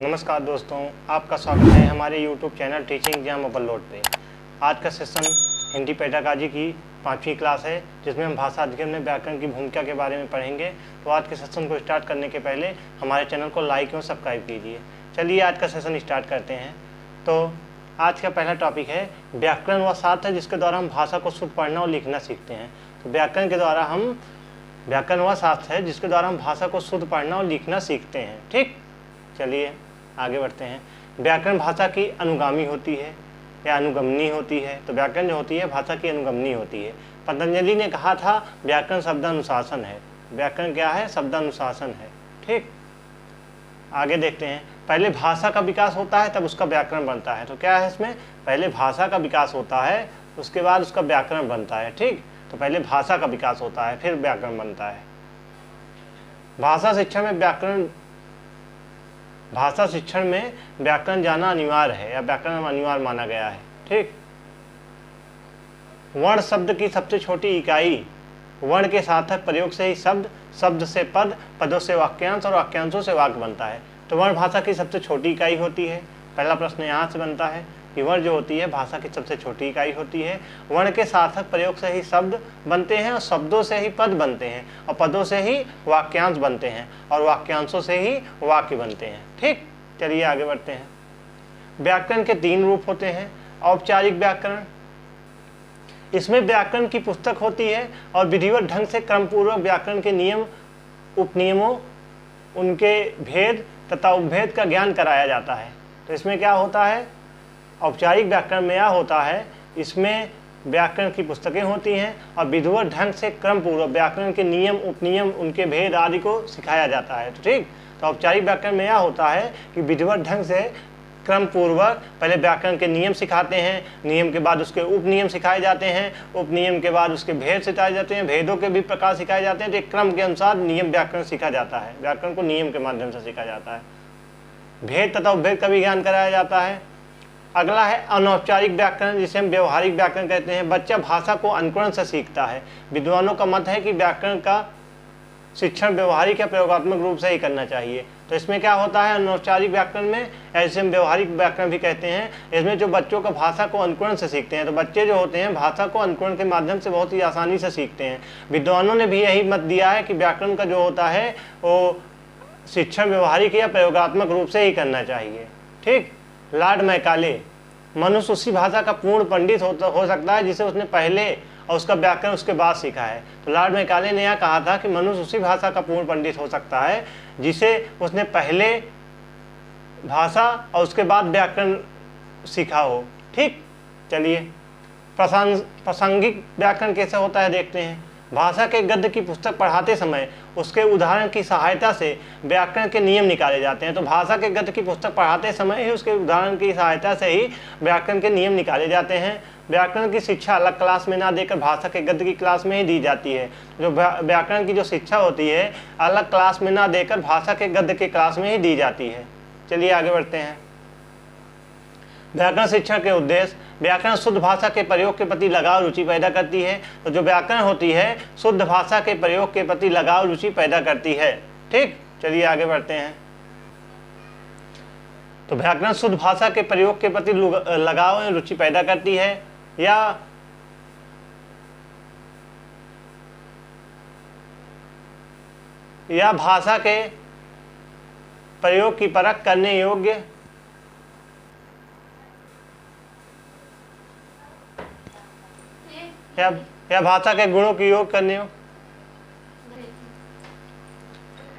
नमस्कार दोस्तों, आपका स्वागत है हमारे YouTube channel teaching exam overload पे। आज का सेशन हिंदी पेडागॉजी की 5वीं क्लास है, जिसमें हम भाषा अध्ययन में व्याकरण की भूमिका के बारे में पढ़ेंगे। तो आज के सेशन को स्टार्ट करने के पहले हमारे चैनल को लाइक और सब्सक्राइब कीजिए। चलिए आज का सेशन स्टार्ट करते हैं। तो आज का पहला टॉपिक है व्याकरण वह साधन है जिसके द्वारा हम भाषा को शुद्ध पढ़ना और लिखना सीखते हैं। तो व्याकरण वह साधन है जिसके द्वारा हम भाषा को शुद्ध पढ़ना और लिखना सीखते हैं। ठीक, चलिए आगे बढ़ते हैं। व्याकरण भाषा की अनुगामी होती है या अनुगमनी होती है। तो व्याकरण जो होती है भाषा की अनुगमनी होती है। पतंजलि ने कहा था व्याकरण शब्दानुशासन है। व्याकरण क्या है? शब्दानुशासन है। ठीक, आगे देखते हैं। पहले भाषा का विकास होता है तब उसका व्याकरण बनता है। तो क्या है इसमें? पहले भाषा का विकास होता है उसके बाद उसका व्याकरण बनता है। ठीक, तो पहले भाषा का विकास होता है फिर व्याकरण बनता है। भाषा शिक्षण में व्याकरण जाना अनिवार्य है या व्याकरण अनिवार्य माना गया है। ठीक, वर्ण शब्द की सबसे छोटी इकाई, वर्ण के सार्थक प्रयोग से ही शब्द, शब्द से पद, पदों से वाक्यांश और वाक्यांशों से वाक्य बनता है। तो वर्ण भाषा की सबसे छोटी इकाई होती है। पहला प्रश्न यहाँ से बनता है कि वर्ण जो होती है भाषा की सबसे छोटी इकाई होती है। वर्ण के सार्थक प्रयोग से ही शब्द बनते हैं और शब्दों से ही पद बनते हैं और पदों से ही वाक्यांश बनते हैं और वाक्यांशों से ही वाक्य बनते हैं। ठीक, चलिए आगे बढ़ते हैं। व्याकरण के 3 रूप होते हैं। औपचारिक व्याकरण, इसमें व्याकरण की पुस्तक होती है और विधिवत ढंग से क्रमपूर्वक व्याकरण के नियम, उपनियमों, उनके भेद तथा उपभेद का ज्ञान कराया जाता है। तो इसमें क्या होता है? औपचारिक व्याकरण में यह होता है, इसमें व्याकरण की पुस्तकें होती हैं और विधिवत ढंग से क्रम पूर्वक व्याकरण के नियम, उपनियम, उनके भेद आदि को सिखाया जाता है। तो ठीक, तो औपचारिक व्याकरण में यह होता है कि विधिवत ढंग से क्रम पूर्वक पहले व्याकरण के नियम सिखाते हैं, नियम के बाद उसके उपनियम सिखाए जाते हैं, उपनियम के बाद उसके भेद सिखाए जाते हैं, भेदों के भी प्रकार सिखाए जाते हैं। तो एक क्रम के अनुसार नियम व्याकरण सीखा जाता है। व्याकरण को नियम के माध्यम से सीखा जाता है। भेद तथा उपभेद का भी ज्ञान कराया जाता है। अगला है अनौपचारिक व्याकरण, जिसे हम व्यवहारिक व्याकरण कहते हैं। बच्चा भाषा को अनुकरण से सीखता है। विद्वानों का मत है कि व्याकरण का शिक्षण व्यवहारिक या प्रयोगात्मक रूप से ही करना चाहिए। तो इसमें क्या होता है अनौपचारिक व्याकरण में, ऐसे हम व्यवहारिक व्याकरण भी कहते हैं, इसमें जो बच्चों का भाषा को अनुकरण से सीखते हैं। तो बच्चे जो होते हैं भाषा को अनुकरण के माध्यम से बहुत ही आसानी से सीखते हैं। विद्वानों ने भी यही मत दिया है कि व्याकरण का जो होता है वो शिक्षण व्यवहारिक या प्रयोगात्मक रूप से ही करना चाहिए। ठीक, लॉर्ड मैकाले, मनुष्य उसी भाषा का पूर्ण पंडित हो सकता है जिसे उसने पहले और उसका व्याकरण उसके बाद सीखा है। तो लॉर्ड मैकाले ने यह कहा था कि मनुष्य उसी भाषा का पूर्ण पंडित हो सकता है जिसे उसने पहले भाषा और उसके बाद व्याकरण सीखा हो। ठीक, चलिए प्रासंगिक व्याकरण कैसे होता है देखते हैं। भाषा के गद्य की पुस्तक पढ़ाते समय उसके उदाहरण की सहायता से व्याकरण के नियम निकाले जाते हैं। तो भाषा के गद्य की पुस्तक पढ़ाते समय ही उसके उदाहरण की सहायता से ही व्याकरण के नियम निकाले जाते हैं। व्याकरण की शिक्षा अलग क्लास में ना देकर भाषा के गद्य की क्लास में ही दी जाती है। जो व्याकरण की जो शिक्षा होती है अलग क्लास में ना देकर भाषा के गद्य के क्लास में ही दी जाती है। चलिए आगे बढ़ते हैं। व्याकरण शिक्षण के उद्देश्य, व्याकरण शुद्ध भाषा के प्रयोग के प्रति लगाव रुचि पैदा करती है। तो जो व्याकरण होती है शुद्ध भाषा के प्रयोग के प्रति लगाव रुचि पैदा करती है। ठीक, चलिए आगे बढ़ते हैं। तो व्याकरण शुद्ध भाषा के प्रयोग के प्रति लगाव एवं रुचि पैदा करती है या भाषा के प्रयोग की परख करने योग्य या भाषा के गुणों की योग करने हो।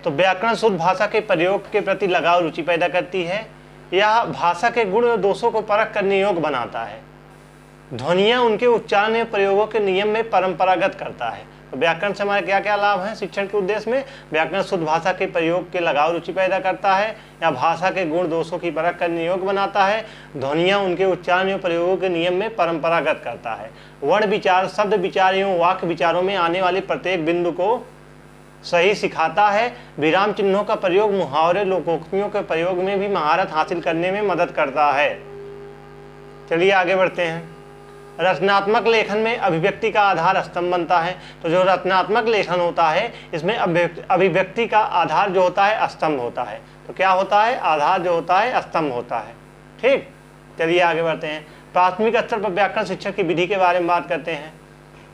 तो व्याकरण शुद्ध भाषा के प्रयोग के प्रति लगाव रुचि पैदा करती है या भाषा के गुण और दोषों को परख करने योग्य बनाता है। ध्वनियां उनके उच्चारण एवं प्रयोगों के नियम में परंपरागत करता है। तो व्याकरण से हमारे क्या क्या लाभ हैं शिक्षण के उद्देश्य में? व्याकरण शुद्ध भाषा के प्रयोग के लगाव रुचि पैदा करता है या भाषा के गुण दोषों की परख करने योग्य बनाता है। ध्वनियां उनके उच्चारण एवं प्रयोगों के नियम में परंपरागत करता है। वर्ण विचार, शब्द विचार एवं वाक्य विचारों में आने वाले प्रत्येक बिंदु को सही सिखाता है। विराम चिन्हों का प्रयोग मुहावरे, लोकोक्तियों के प्रयोग में भी महारत हासिल करने में मदद करता है। चलिए आगे बढ़ते हैं। रचनात्मक लेखन में अभिव्यक्ति का आधार स्तंभ बनता है। तो जो रचनात्मक लेखन होता है इसमें अभिव्यक्ति का आधार जो होता है स्तंभ होता है। तो क्या होता है, आधार जो होता है स्तंभ होता है। ठीक, चलिए आगे बढ़ते हैं। प्राथमिक स्तर पर व्याकरण शिक्षण की विधि के बारे में बात करते हैं।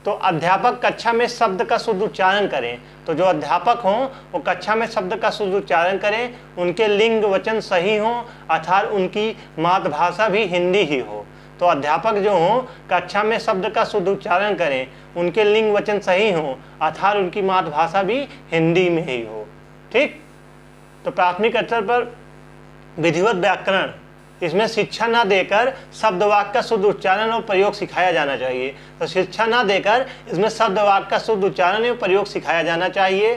तो अध्यापक कक्षा में शब्द का शुद्ध उच्चारण करें। तो जो अध्यापक हों वो कक्षा में शब्द का शुद्ध उच्चारण करें, उनके लिंग वचन सही हों अर्थात उनकी मातृभाषा भी हिंदी ही हो। तो अध्यापक जो हों कक्षा में शब्द का शुद्ध उच्चारण करें, उनके लिंग वचन सही हों अर्थात उनकी मातृभाषा भी हिंदी में ही हो। ठीक, तो प्राथमिक स्तर पर विधिवत व्याकरण, इसमें शिक्षा ना देकर शब्द वाक्य का शुद्ध उच्चारण और प्रयोग सिखाया जाना चाहिए। तो शिक्षा ना देकर इसमें शब्द वाक्य का शुद्ध उच्चारण और प्रयोग सिखाया जाना चाहिए।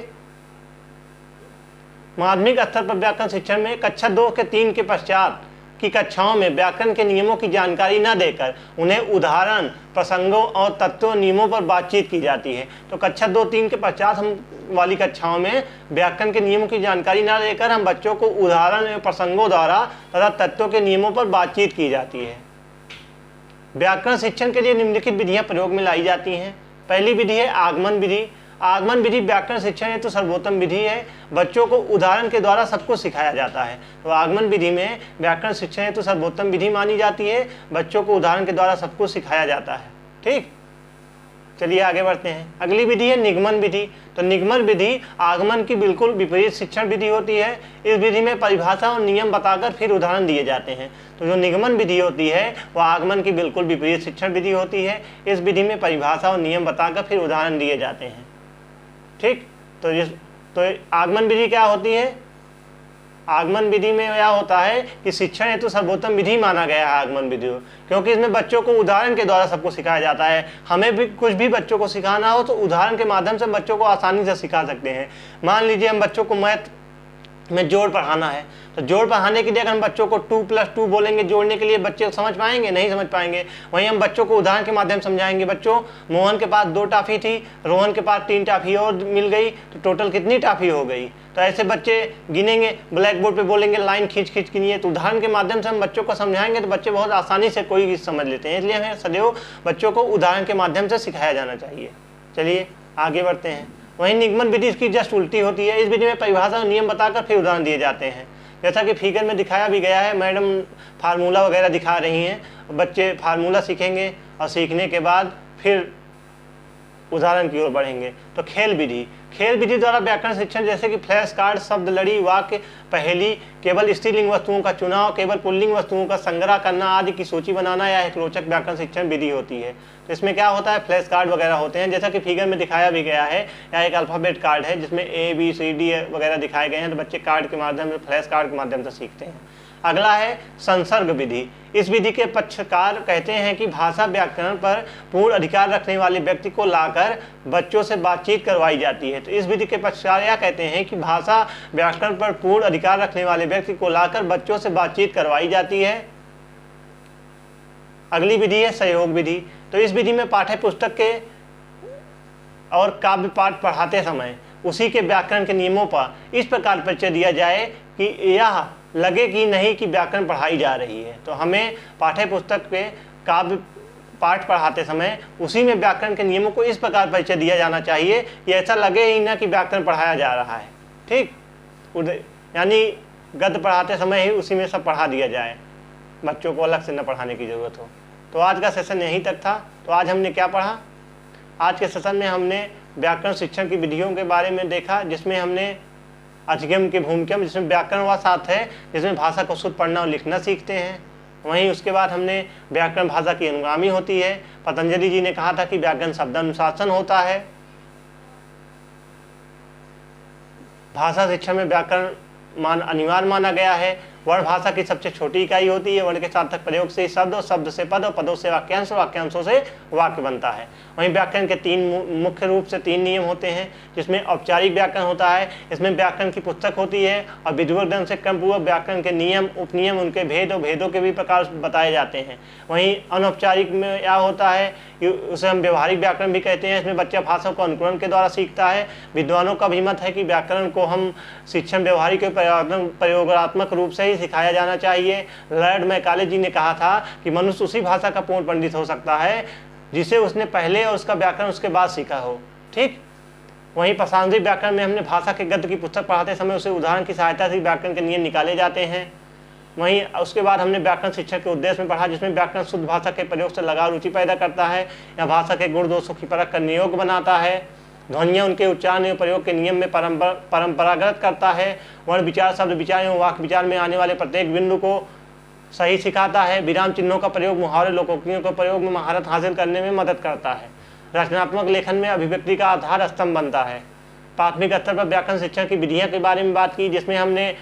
माध्यमिक स्तर पर व्याकरण शिक्षण में कक्षा 2 के 3 के पश्चात की कक्षाओं में व्याकरण के नियमों की जानकारी न देकर उन्हें उदाहरण, प्रसंगों और तत्वों नियमों पर बातचीत की जाती है। तो कक्षा 2-3 के पश्चात हम वाली कक्षाओं में व्याकरण के नियमों की जानकारी न लेकर हम बच्चों को उदाहरण एवं प्रसंगों द्वारा तथा तत्वों के नियमों पर बातचीत की जाती है। व्याकरण शिक्षण के लिए निम्नलिखित विधियां प्रयोग में लाई जाती हैं। पहली विधि है आगमन विधि। आगमन विधि व्याकरण शिक्षण हेतु सर्वोत्तम विधि है। बच्चों को उदाहरण के द्वारा सब कुछ सिखाया जाता है। तो आगमन विधि में व्याकरण शिक्षण हेतु सर्वोत्तम विधि मानी जाती है। बच्चों को उदाहरण के द्वारा सब कुछ सिखाया जाता है। ठीक, चलिए आगे बढ़ते हैं। अगली विधि है निगमन विधि। तो निगमन विधि आगमन की बिल्कुल विपरीत शिक्षण विधि होती है। इस विधि में परिभाषा और नियम बताकर फिर उदाहरण दिए जाते हैं। तो जो निगमन विधि होती है वह आगमन की बिल्कुल विपरीत शिक्षण विधि होती है। इस विधि में परिभाषा और नियम बताकर फिर उदाहरण दिए जाते हैं। ठीक, तो आगमन विधि क्या होती है? आगमन विधि में क्या होता है कि शिक्षण हेतु सर्वोत्तम विधि माना गया है आगमन विधि को, क्योंकि इसमें बच्चों को उदाहरण के द्वारा सबको सिखाया जाता है। हमें भी कुछ भी बच्चों को सिखाना हो तो उदाहरण के माध्यम से बच्चों को आसानी से सिखा सकते हैं। मान लीजिए हम बच्चों को मैथ में जोड़ पढ़ाना है, तो जोड़ पढ़ाने के लिए अगर हम बच्चों को 2+2 बोलेंगे जोड़ने के लिए, बच्चे समझ पाएंगे? नहीं समझ पाएंगे। वहीं हम बच्चों को उदाहरण के माध्यम समझाएंगे। बच्चों, मोहन के पास 2 टॉफी थी, रोहन के पास 3 टॉफी और मिल गई, तो टोटल कितनी टॉफी हो गई? तो ऐसे बच्चे गिनेंगे, ब्लैक बोर्ड पे बोलेंगे लाइन खींच खींच गिनी है। तो उदाहरण के माध्यम से हम बच्चों को समझाएंगे तो बच्चे बहुत आसानी से कोई भी समझ लेते हैं। इसलिए हमें सदैव बच्चों को उदाहरण के माध्यम से सिखाया जाना चाहिए। चलिए आगे बढ़ते हैं। वहीं निगमन विधि इसकी जस्ट उल्टी होती है। इस विधि में परिभाषा और नियम बताकर फिर उदाहरण दिए जाते हैं। जैसा कि फिगर में दिखाया भी गया है, मैडम फार्मूला वगैरह दिखा रही हैं। बच्चे फार्मूला सीखेंगे और सीखने के बाद फिर उदाहरण की ओर बढ़ेंगे। तो खेल विधि, खेल विधि द्वारा व्याकरण शिक्षण जैसे कि फ्लैश कार्ड, शब्द लड़ी, वाक्य, पहेली, केवल स्त्रीलिंग वस्तुओं का चुनाव, केवल पुल्लिंग वस्तुओं का संग्रह करना आदि की सूची बनाना या एक रोचक व्याकरण शिक्षण विधि होती है। तो इसमें क्या होता है, फ्लैश कार्ड वगैरह होते हैं, जैसा कि फिगर में दिखाया भी गया है। या एक अल्फाबेट कार्ड है जिसमें ABCD वगैरह दिखाए गए हैं। तो बच्चे कार्ड के माध्यम से, फ्लैश कार्ड के माध्यम से सीखते हैं। अगला है संसर्ग विधि। इस विधि के पक्षकार कहते हैं कि भाषा व्याकरण पर पूर्ण अधिकार रखने वाले व्यक्ति को लाकर बच्चों से बातचीत करवाई जाती है। तो इस विधि के पक्षकार यह कहते हैं कि भाषा व्याकरण पर पूर्ण अधिकार रखने वाले व्यक्ति को लाकर बच्चों से बातचीत करवाई जाती है। अगली विधि है सहयोग विधि। तो इस विधि में पाठ्य पुस्तक के और काव्य पाठ पढ़ाते समय उसी के व्याकरण के नियमों पर इस प्रकार परिचय दिया जाए कि यह लगे कि नहीं कि व्याकरण पढ़ाई जा रही है। तो हमें पाठ्य पुस्तक के काव्य पाठ पढ़ाते समय उसी में व्याकरण के नियमों को इस प्रकार परिचय दिया जाना चाहिए कि ऐसा लगे ही ना कि व्याकरण पढ़ाया जा रहा है। ठीक, यानी गद्य पढ़ाते समय ही उसी में सब पढ़ा दिया जाए, बच्चों को अलग से न पढ़ाने की ज़रूरत हो। तो आज का सेशन यहीं तक था। तो आज हमने क्या पढ़ा? आज के सेशन में हमने व्याकरण शिक्षण की विधियों के बारे में देखा, जिसमें हमने अधिगम के भूमिका, जिसमें व्याकरण व साथ है, जिसमें भाषा को शुद्ध पढ़ना और लिखना सीखते हैं। वहीं उसके बाद हमने व्याकरण भाषा की अनुगामी होती है। पतंजलि जी ने कहा था कि व्याकरण शब्द अनुशासन होता है। भाषा शिक्षा में व्याकरण अनिवार्य माना गया है। वर्ण भाषा की सबसे छोटी इकाई होती है। वर्ण के सार्थक प्रयोग से शब्द और शब्द से पद और पदों से वाक्यांश और वाक्यांशों से वाक्य बनता है। वहीं व्याकरण के मुख्य रूप से 3 नियम होते हैं, जिसमें औपचारिक व्याकरण होता है। इसमें व्याकरण की पुस्तक होती है और विधिवत ढंग से क्रमपूर्वक व्याकरण के नियम, उपनियम, उनके भेद और भेदों के भी प्रकार बताए जाते हैं। वहीं अनौपचारिक में क्या होता है, उसे हम व्यवहारिक व्याकरण भी कहते हैं। इसमें बच्चा भाषा को अनुकरण के द्वारा सीखता है। विद्वानों का भी मत है कि व्याकरण को हम शिक्षण व्यवहारिक प्रयोगात्मक रूप से ही ही सिखाया जाना चाहिए। लॉर्ड मैकाले जी ने कहा था कि मनुष्य उसी भाषा का पूर्ण पंडित हो सकता है जिसे उसने पहले और उसका व्याकरण उसके बाद सीखा हो। ठीक, वहीं प्रासंगिक व्याकरण में हमने भाषा के गद्य की पुस्तक पढ़ाते समय उसे उदाहरण की सहायता से व्याकरण के नियम निकाले जाते हैं। वहीं उसके बाद हमने व्याकरण शिक्षा के उद्देश्य में पढ़ा, जिसमें व्याकरण शुद्ध भाषा के प्रयोग से लगाव रुचि पैदा करता है या भाषा के गुण दोषों की परख करने योग्य बनाता है। ध्वनियाँ उनके उच्चारण एवं प्रयोग के नियम में परंपरागत करता है। वर्ण विचार, शब्द विचार एवं वाक्य विचार में आने वाले प्रत्येक बिंदु को सही सिखाता है। विराम चिन्हों का प्रयोग, मुहावरे, लोकोक्तियों के प्रयोग में महारत हासिल करने में मदद करता है। रचनात्मक लेखन में अभिव्यक्ति का आधार स्तंभ बनता है। प्राथमिक स्तर पर व्याकरण शिक्षण की विधियां के बारे में बात की, जिसमें हमने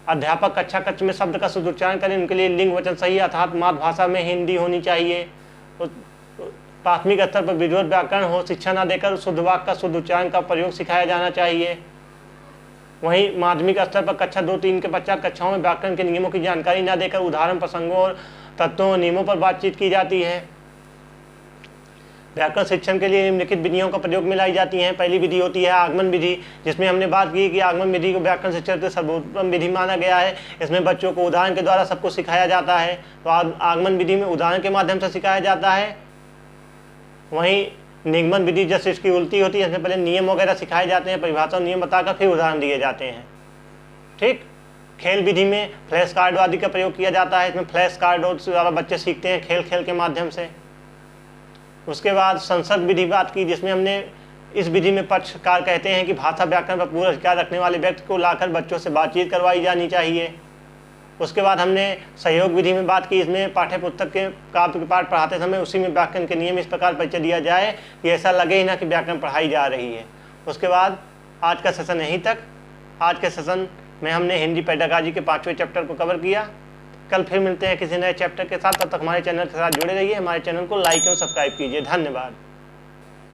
अध्यापक कक्षा कक्ष में शब्द का शुद्ध उच्चारण करें, उनके लिए लिंग वचन सही अर्थात मातृभाषा में हिंदी होनी चाहिए। प्राथमिक स्तर पर विधिवत व्याकरण हो, शिक्षा न देकर शुद्ध वाक्य का शुद्ध उच्चारण का प्रयोग सिखाया जाना चाहिए। वहीं माध्यमिक स्तर पर कक्षा 2-3 के पश्चात कक्षाओं में व्याकरण के नियमों की जानकारी न देकर उदाहरण, प्रसंगों और तत्वों और नियमों पर बातचीत की जाती है। व्याकरण शिक्षण के लिए निम्नलिखित विधियों का प्रयोग में लाई जाती हैं। पहली विधि होती है आगमन विधि, जिसमें हमने बात की कि आगमन विधि को व्याकरण शिक्षण के सर्वोत्तम विधि माना गया है। इसमें बच्चों को उदाहरण के द्वारा सब कुछ सिखाया जाता है। तो आगमन विधि में उदाहरण के माध्यम से सिखाया जाता है। वहीं निगमन विधि जैसे इसकी उल्टी होती है, इसमें पहले नियम वगैरह सिखाए जाते हैं, परिभाषा नियम बताकर फिर उदाहरण दिए जाते हैं। ठीक, खेल विधि में फ्लैश कार्ड आदि का प्रयोग किया जाता है। इसमें फ्लैश कार्ड और ज़्यादा बच्चे सीखते हैं खेल खेल के माध्यम से। उसके बाद संसर्ग विधि बात की, जिसमें हमने इस विधि में पक्षकार कहते हैं कि भाषा व्याकरण पर पूरा अधिकार रखने वाले व्यक्ति को लाकर बच्चों से बातचीत करवाई जानी चाहिए। उसके बाद हमने सहयोग विधि में बात की, इसमें पाठ्य पुस्तक के काव्य के पाठ पढ़ाते समय उसी में व्याकरण के नियम इस प्रकार परिचय दिया जाए कि ऐसा लगे ही ना कि व्याकरण पढ़ाई जा रही है। उसके बाद आज का सेशन यहीं तक। आज के सेशन में हमने हिंदी पेडागॉजी के 5वें चैप्टर को कवर किया। कल फिर मिलते हैं किसी नए चैप्टर के साथ। तब तक हमारे चैनल के साथ जुड़े रहिए। हमारे चैनल को लाइक और सब्सक्राइब कीजिए। धन्यवाद।